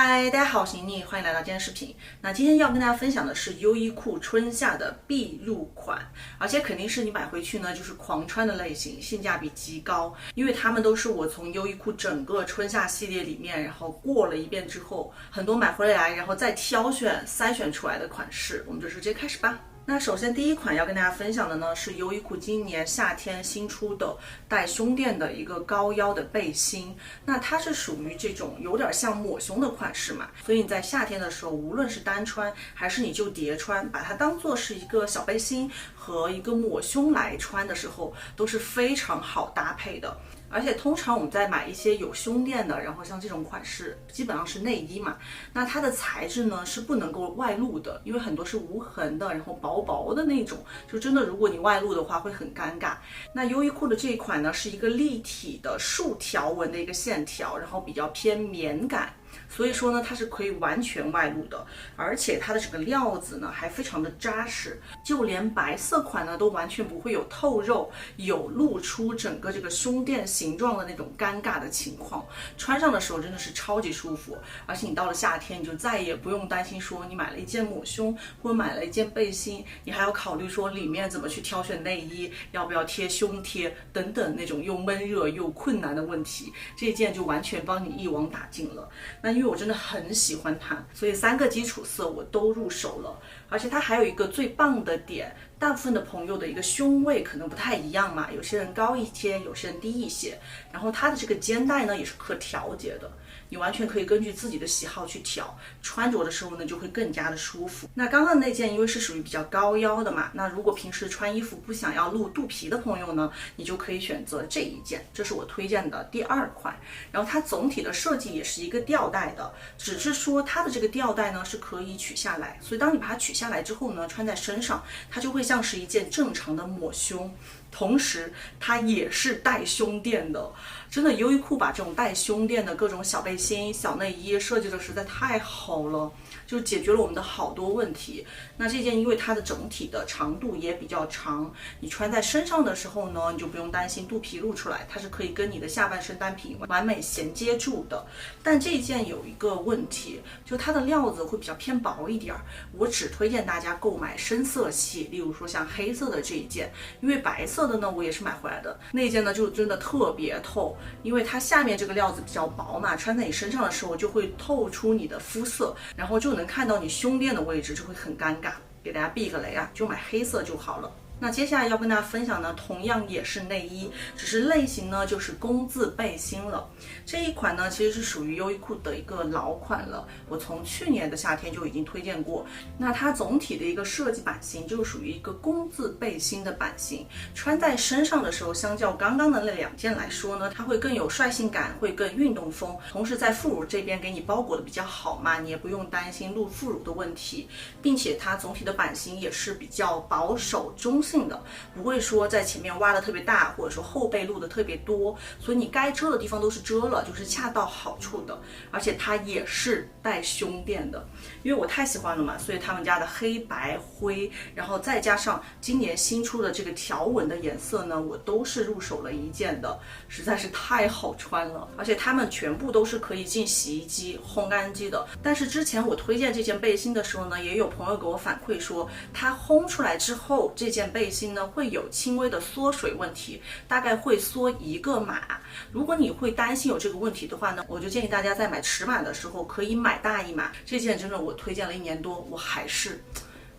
嗨，大家好，我是妮妮，欢迎来到今天视频。那今天要跟大家分享的是优衣库春夏的必入款，而且肯定是你买回去呢就是狂穿的类型，性价比极高，因为它们都是我从优衣库整个春夏系列里面，然后过了一遍之后，很多买回来然后再挑选筛选出来的款式，我们就直接开始吧。那首先第一款要跟大家分享的呢是优衣库今年夏天新出的带胸垫的一个高腰的背心，那它是属于这种有点像抹胸的款式嘛，所以你在夏天的时候无论是单穿还是你就叠穿，把它当做是一个小背心和一个抹胸来穿的时候都是非常好搭配的。而且通常我们在买一些有胸垫的，然后像这种款式基本上是内衣嘛，那它的材质呢是不能够外露的，因为很多是无痕的，然后薄薄的那种，就真的如果你外露的话会很尴尬。那优衣库的这一款呢是一个立体的竖条纹的一个线条，然后比较偏绵感，所以说呢它是可以完全外露的，而且它的整个料子呢还非常的扎实，就连白色款呢都完全不会有透肉，有露出整个这个胸垫形状的那种尴尬的情况，穿上的时候真的是超级舒服。而且你到了夏天你就再也不用担心说你买了一件抹胸或者买了一件背心，你还要考虑说里面怎么去挑选内衣，要不要贴胸贴等等那种又闷热又困难的问题，这件就完全帮你一网打尽了。那因为我真的很喜欢它，所以3个基础色我都入手了。而且它还有一个最棒的点，大部分的朋友的一个胸围可能不太一样嘛，有些人高一些，有些人低一些，然后它的这个肩带呢也是可调节的，你完全可以根据自己的喜好去调，穿着的时候呢就会更加的舒服。那刚刚那件因为是属于比较高腰的嘛，那如果平时穿衣服不想要露肚皮的朋友呢，你就可以选择这一件，这是我推荐的第2款。然后它总体的设计也是一个吊带的，只是说它的这个吊带呢是可以取下来，所以当你把它取下来之后呢，穿在身上它就会像是一件正常的抹胸，同时它也是带胸垫的。真的优衣库把这种带胸垫的各种小背心、小内衣设计的实在太好了，就解决了我们的好多问题。那这件因为它的整体的长度也比较长，你穿在身上的时候呢，你就不用担心肚皮露出来，它是可以跟你的下半身单品完美衔接住的。但这件有一个问题，就它的料子会比较偏薄一点，我只推荐大家购买深色系，例如说像黑色的这一件，因为白色的呢我也是买回来的，那件呢就真的特别透，因为它下面这个料子比较薄嘛，穿在你身上的时候就会透出你的肤色，然后就能看到你胸垫的位置，就会很尴尬。给大家避个雷啊，就买黑色就好了。那接下来要跟大家分享呢，同样也是内衣，只是类型呢就是工字背心了。这一款呢其实是属于优衣库的一个老款了，我从去年的夏天就已经推荐过。那它总体的一个设计版型就属于一个工字背心的版型，穿在身上的时候，相较刚刚的那2件来说呢，它会更有率性感，会更运动风。同时在副乳这边给你包裹的比较好嘛，你也不用担心露副乳的问题，并且它总体的版型也是比较保守中性的，不会说在前面挖的特别大，或者说后背露的特别多，所以你该遮的地方都是遮了，就是恰到好处的。而且它也是带胸垫的，因为我太喜欢了嘛，所以他们家的黑白灰，然后再加上今年新出的这个条纹的颜色呢，我都是入手了一件的，实在是太好穿了。而且它们全部都是可以进洗衣机烘干机的。但是之前我推荐这件背心的时候呢，也有朋友给我反馈说，它烘出来之后这件背心呢会有轻微的缩水问题，大概会缩1个码。如果你会担心有这个问题的话呢，我就建议大家在买尺码的时候可以买大1码。这件真的我推荐了1年多，我还是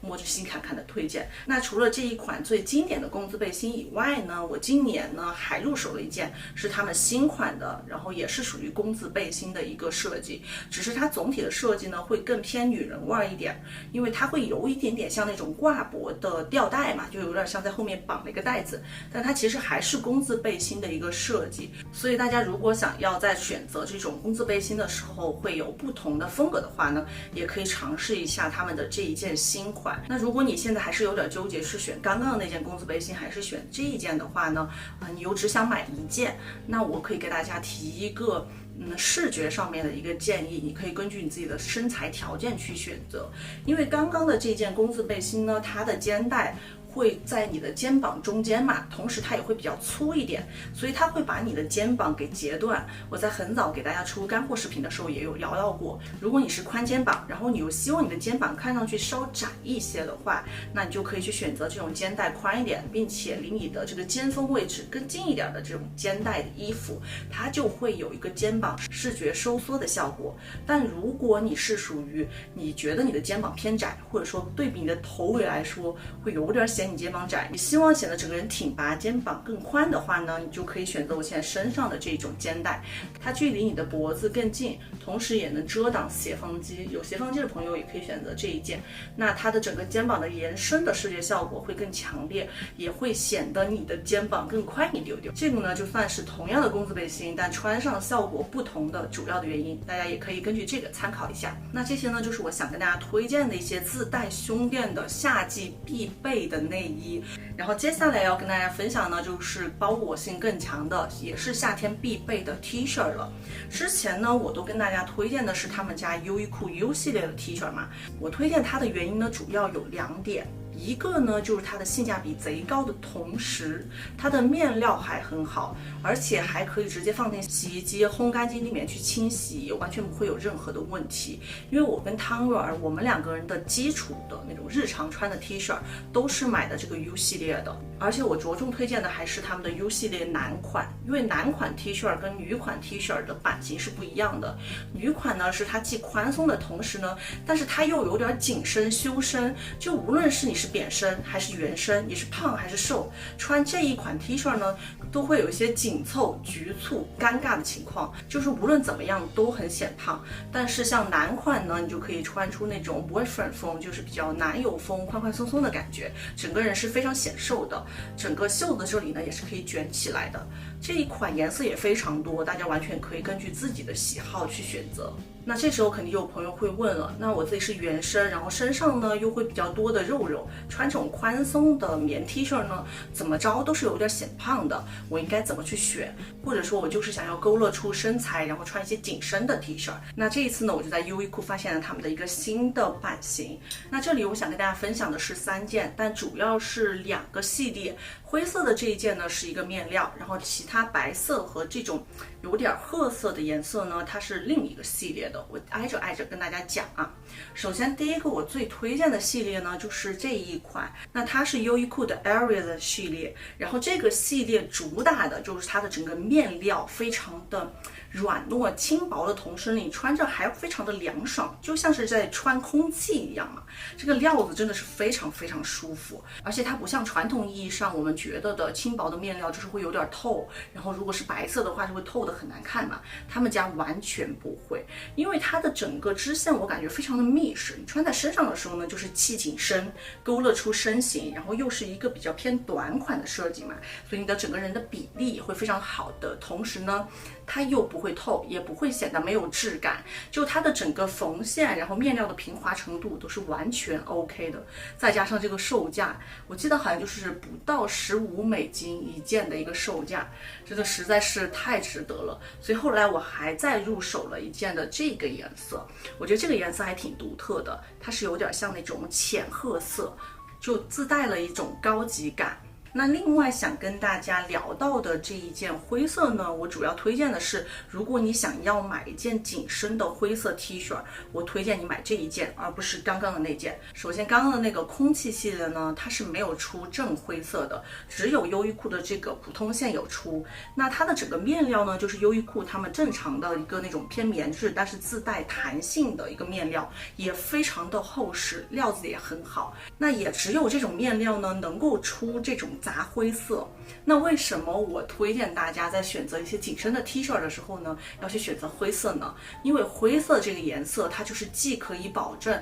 摸着心坎坎的推荐。那除了这一款最经典的工字背心以外呢，我今年呢还入手了一件是他们新款的，然后也是属于工字背心的一个设计，只是它总体的设计呢会更偏女人味一点，因为它会有一点点像那种挂脖的吊带嘛，就有点像在后面绑了一个带子，但它其实还是工字背心的一个设计。所以大家如果想要在选择这种工字背心的时候会有不同的风格的话呢，也可以尝试一下他们的这一件新款。那如果你现在还是有点纠结，是选刚刚的那件工字背心还是选这一件的话呢，你又只想买1件，那我可以给大家提一个视觉上面的一个建议，你可以根据你自己的身材条件去选择。因为刚刚的这件工字背心呢，它的肩带会在你的肩膀中间嘛，同时它也会比较粗一点，所以它会把你的肩膀给截断。我在很早给大家出干货视频的时候也有聊到过，如果你是宽肩膀，然后你又希望你的肩膀看上去稍窄一些的话，那你就可以去选择这种肩带宽一点，并且离你的这个肩峰位置更近一点的这种肩带的衣服，它就会有一个肩膀视觉收缩的效果。但如果你是属于你觉得你的肩膀偏窄，或者说对比你的头围来说会有点显你肩膀窄，你希望显得整个人挺拔，肩膀更宽的话呢，你就可以选择我现在身上的这种肩带，它距离你的脖子更近，同时也能遮挡斜方肌。有斜方肌的朋友也可以选择这一件，那它的整个肩膀的延伸的视觉效果会更强烈，也会显得你的肩膀更宽一丢丢。这个呢就算是同样的工字背心，但穿上效果不同的主要的原因，大家也可以根据这个参考一下。那这些呢就是我想跟大家推荐的一些自带胸垫的夏季必备的内衣。然后接下来要跟大家分享呢就是包裹性更强的，也是夏天必备的 T 恤了。之前呢我都跟大家推荐的是他们家优衣库 U 系列的 T 恤嘛，我推荐它的原因呢主要有2点。一个呢就是它的性价比贼高的同时，它的面料还很好，而且还可以直接放进洗衣机、烘干机里面去清洗，完全不会有任何的问题。因为我跟汤圆儿，我们2个人的基础的那种日常穿的 T 恤都是买的这个 U 系列的，而且我着重推荐的还是他们的 U 系列男款，因为男款 T 恤跟女款 T 恤的版型是不一样的。女款呢是它既宽松的同时呢，但是它又有点紧身修身，就无论是你是扁身还是圆身，你是胖还是瘦，穿这一款 T 恤呢都会有一些紧凑、局促、尴尬的情况，就是无论怎么样都很显胖。但是像男款呢，你就可以穿出那种 boyfriend 风，就是比较男友风、宽宽松松的感觉，整个人是非常显瘦的。整个袖子这里呢也是可以卷起来的。这一款颜色也非常多，大家完全可以根据自己的喜好去选择。那这时候肯定有朋友会问了，那我自己是圆身，然后身上呢又会比较多的肉，穿这种宽松的棉 T 恤呢，怎么着都是有点显胖的，我应该怎么去选？或者说我就是想要勾勒出身材，然后穿一些紧身的 T 恤。那这一次呢，我就在优衣库发现了他们的一个新的版型。那这里我想跟大家分享的是3件，但主要是2个系列。灰色的这一件呢是一个面料，然后其他白色和这种有点褐色的颜色呢，它是另一个系列的。我挨着跟大家讲啊。首先第一个我最推荐的系列呢就是这一款，那它是优衣库的 Area 的系列，然后这个系列主打的就是它的整个面料非常的软糯轻薄的同时，你穿着还非常的凉爽，就像是在穿空气一样嘛。这个料子真的是非常非常舒服，而且它不像传统意义上我们觉得的轻薄的面料就是会有点透，然后如果是白色的话就会透得很难看嘛。他们家完全不会，因为它的整个织线我感觉非常的密实，你穿在身上的时候呢就是气紧身，勾勒出身形，然后又是一个比较偏短款的设计嘛，所以你的整个人的比例也会非常好的，同时呢它又不会透，也不会显得没有质感，就它的整个缝线，然后面料的平滑程度都是完全 OK 的。再加上这个售价，我记得好像就是不到15美金一件的一个售价，真的实在是太值得了。所以后来我还再入手了一件的这个颜色，我觉得这个颜色还挺独特的，它是有点像那种浅褐色，就自带了一种高级感。那另外想跟大家聊到的这一件灰色呢，我主要推荐的是，如果你想要买一件紧身的灰色 T 恤，我推荐你买这一件，而不是刚刚的那件。首先刚刚的那个空气系列呢，它是没有出正灰色的，只有优衣库的这个普通线有出。那它的整个面料呢，就是优衣库他们正常的一个那种偏棉质，但是自带弹性的一个面料，也非常的厚实，料子也很好。那也只有这种面料呢，能够出这种杂灰色。那为什么我推荐大家在选择一些紧身的 T 恤的时候呢，要去选择灰色呢？因为灰色这个颜色，它就是既可以保证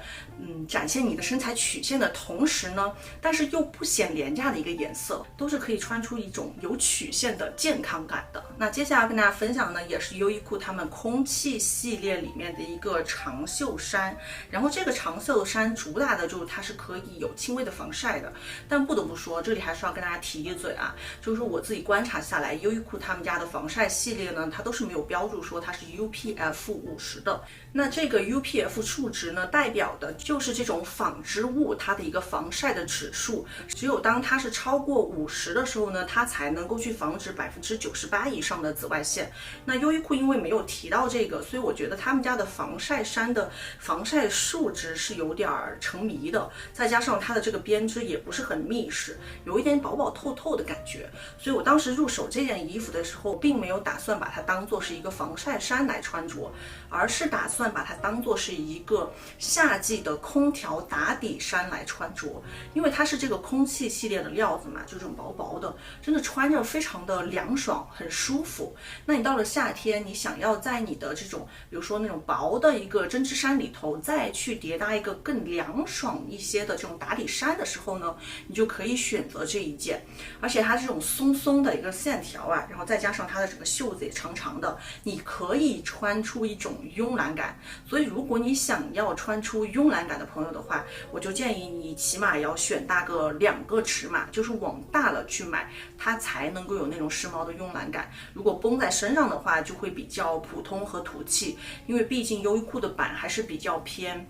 展现你的身材曲线的同时呢，但是又不显廉价的一个颜色，都是可以穿出一种有曲线的健康感的。那接下来跟大家分享呢，也是优衣库他们空气系列里面的一个长袖衫。然后这个长袖衫主打的就是它是可以有轻微的防晒的，但不得不说，这里还是要跟大大家提一嘴啊，就是我自己观察下来，优衣库他们家的防晒系列呢，它都是没有标注说它是 UPF50的。那这个 UPF 数值呢，代表的就是这种纺织物它的一个防晒的指数，只有当它是超过50的时候呢，它才能够去防止98%以上的紫外线。那优衣库因为没有提到这个，所以我觉得他们家的防晒衫的防晒数值是有点成谜的，再加上它的这个编织也不是很密实，有一点薄薄透透的感觉，所以我当时入手这件衣服的时候，并没有打算把它当做是一个防晒衫来穿着，而是打算把它当做是一个夏季的空调打底衫来穿着，因为它是这个空气系列的料子嘛，就这种薄薄的，真的穿着非常的凉爽，很舒服。那你到了夏天，你想要在你的这种，比如说那种薄的一个针织衫里头，再去叠搭一个更凉爽一些的这种打底衫的时候呢，你就可以选择这一件。而且它这种松松的一个线条啊，然后再加上它的整个袖子也长长的，你可以穿出一种慵懒感。所以如果你想要穿出慵懒感的朋友的话，我就建议你起码要选大个2个尺码，就是往大了去买，它才能够有那种时髦的慵懒感。如果绷在身上的话，就会比较普通和土气，因为毕竟优衣库的版还是比较偏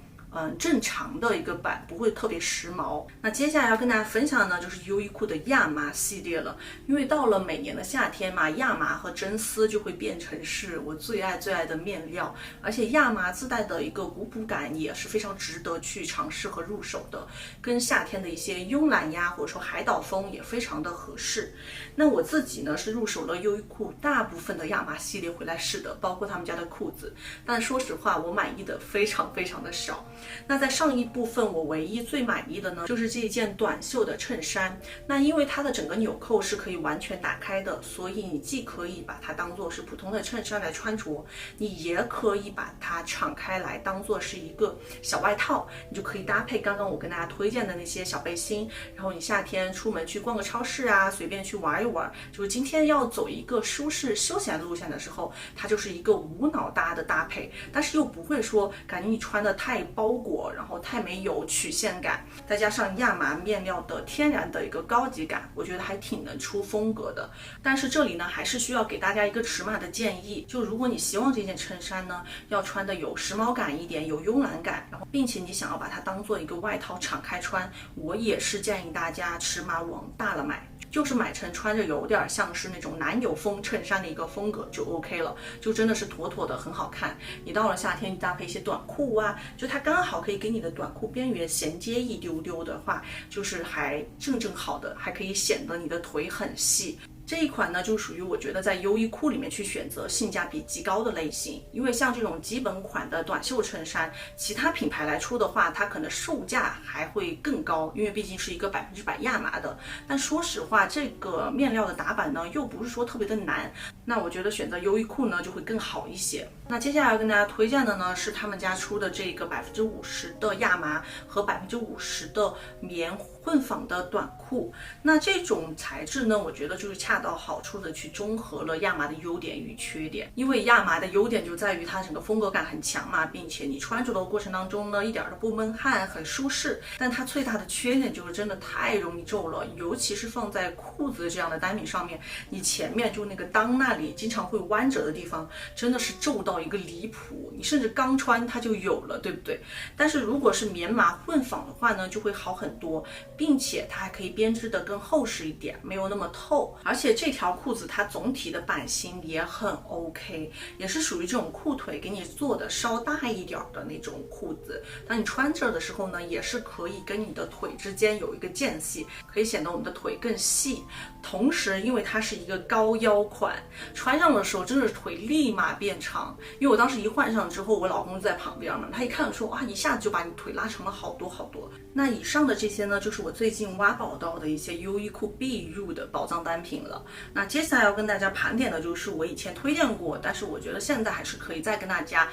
正常的一个版，不会特别时髦。那接下来要跟大家分享的呢，就是优衣库的亚麻系列了。因为到了每年的夏天嘛，亚麻和真丝就会变成是我最爱的面料，而且亚麻自带的一个古朴感也是非常值得去尝试和入手的，跟夏天的一些慵懒呀，或者说海岛风也非常的合适。那我自己呢是入手了优衣库大部分的亚麻系列回来试的，包括他们家的裤子，但说实话我满意的非常的少。那在上一部分我唯一最满意的呢，就是这一件短袖的衬衫。那因为它的整个纽扣是可以完全打开的，所以你既可以把它当做是普通的衬衫来穿着，你也可以把它敞开来当做是一个小外套，你就可以搭配刚刚我跟大家推荐的那些小背心，然后你夏天出门去逛个超市啊，随便去玩一玩，就是今天要走一个舒适休闲路线的时候，它就是一个无脑搭的搭配，但是又不会说感觉你穿的太包裹，然后太没有曲线感，再加上亚麻面料的天然的一个高级感，我觉得还挺能出风格的。但是这里呢，还是需要给大家一个尺码的建议，就如果你希望这件衬衫呢要穿的有时髦感一点，有慵懒感，然后并且你想要把它当做一个外套敞开穿，我也是建议大家尺码往大了买，就是买成穿着有点像是那种男友风衬衫的一个风格就 OK 了，就真的是妥妥的很好看。你到了夏天，你搭配一些短裤啊，就它刚好可以给你的短裤边缘衔接一丢丢的话，就是还正好的，还可以显得你的腿很细。这一款呢，就属于我觉得在优衣库里面去选择性价比极高的类型，因为像这种基本款的短袖衬衫，其他品牌来出的话，它可能售价还会更高，因为毕竟是一个100%亚麻的。但说实话，这个面料的打版呢，又不是说特别的难，那我觉得选择优衣库呢就会更好一些。那接下来要跟大家推荐的呢，是他们家出的这个50%的亚麻和50%的棉混纺的短裤。那这种材质呢，我觉得就是恰到好处的去中和了亚麻的优点与缺点。因为亚麻的优点就在于它整个风格感很强嘛，并且你穿着的过程当中呢，一点都不闷汗，很舒适。但它最大的缺点就是真的太容易皱了，尤其是放在裤子这样的单品上面，你前面就那个裆那里经常会弯折的地方，真的是皱到一个离谱，你甚至刚穿它就有了，对不对？但是如果是棉麻混纺的话呢，就会好很多，并且它还可以编织的更厚实一点，没有那么透。而且这条裤子它总体的版型也很 OK， 也是属于这种裤腿给你做的稍大一点的那种裤子，当你穿着的时候呢，也是可以跟你的腿之间有一个间隙，可以显得我们的腿更细。同时因为它是一个高腰款，穿上的时候真的是腿立马变长，因为我当时一换上之后，我老公就在旁边嘛，他一看说哇，一下子就把你腿拉长了好多。那以上的这些呢，就是我最近挖宝到的一些优衣库必入的宝藏单品了。了。那接下来要跟大家盘点的就是我以前推荐过，但是我觉得现在还是可以再跟大家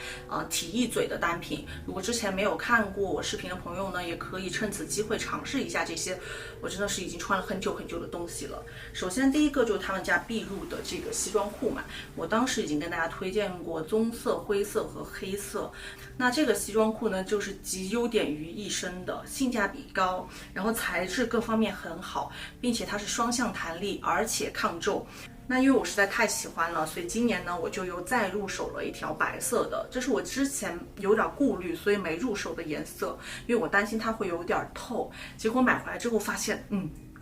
提一嘴的单品。如果之前没有看过我视频的朋友呢，也可以趁此机会尝试一下这些我真的是已经穿了很久很久的东西了。首先第一个就是他们家必入的这个西装裤嘛，我当时已经跟大家推荐过棕色、灰色和黑色。那这个西装裤呢，就是集优点于一身的，性价比高，然后材质各方面很好，并且它是双向弹力，而且抗皱。那因为我实在太喜欢了，所以今年呢我就又再入手了一条白色的，这是我之前有点顾虑所以没入手的颜色，因为我担心它会有点透，结果买回来之后发现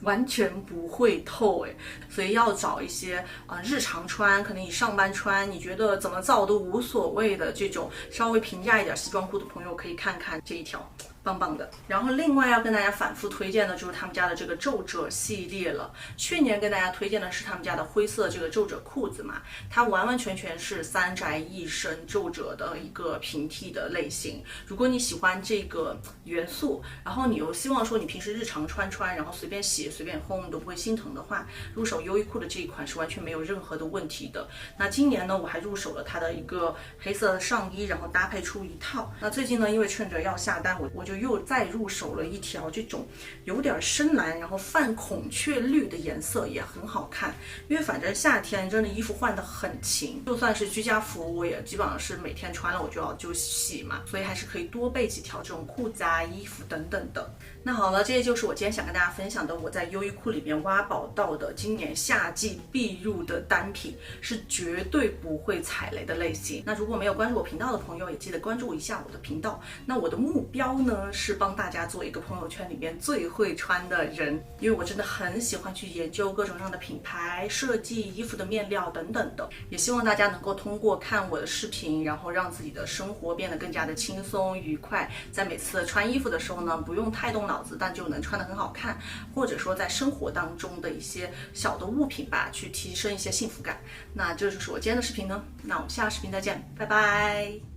完全不会透哎，所以要找一些日常穿，可能你上班穿，你觉得怎么造都无所谓的这种稍微平价一点西装裤的朋友，可以看看这一条。棒棒的。然后另外要跟大家反复推荐的就是他们家的这个皱褶系列了。去年跟大家推荐的是他们家的灰色这个皱褶裤子嘛，它完完全全是三宅一生皱褶的一个平替的类型。如果你喜欢这个元素，然后你又希望说你平时日常穿，然后随便洗随便烘你都不会心疼的话，入手优衣库的这一款是完全没有任何的问题的。那今年呢，我还入手了它的一个黑色的上衣，然后搭配出一套。那最近呢，因为趁着要下单，我就又再入手了一条这种有点深蓝，然后泛孔雀绿的颜色，也很好看。因为反正夏天真的衣服换得很勤，就算是居家服，我也基本上是每天穿了我就洗嘛，所以还是可以多备几条这种裤子啊、衣服等等的。那好了，这就是我今天想跟大家分享的我在优衣库里面挖宝到的今年夏季必入的单品，是绝对不会踩雷的类型。那如果没有关注我频道的朋友，也记得关注一下我的频道。那我的目标呢，是帮大家做一个朋友圈里面最会穿的人，因为我真的很喜欢去研究各种各样的品牌设计、衣服的面料等等的。也希望大家能够通过看我的视频，然后让自己的生活变得更加的轻松愉快，在每次穿衣服的时候呢，不用太动脑子，但就能穿得很好看，或者说在生活当中的一些小的物品吧，去提升一些幸福感。那这就是我今天的视频呢，那我们下个视频再见，拜拜。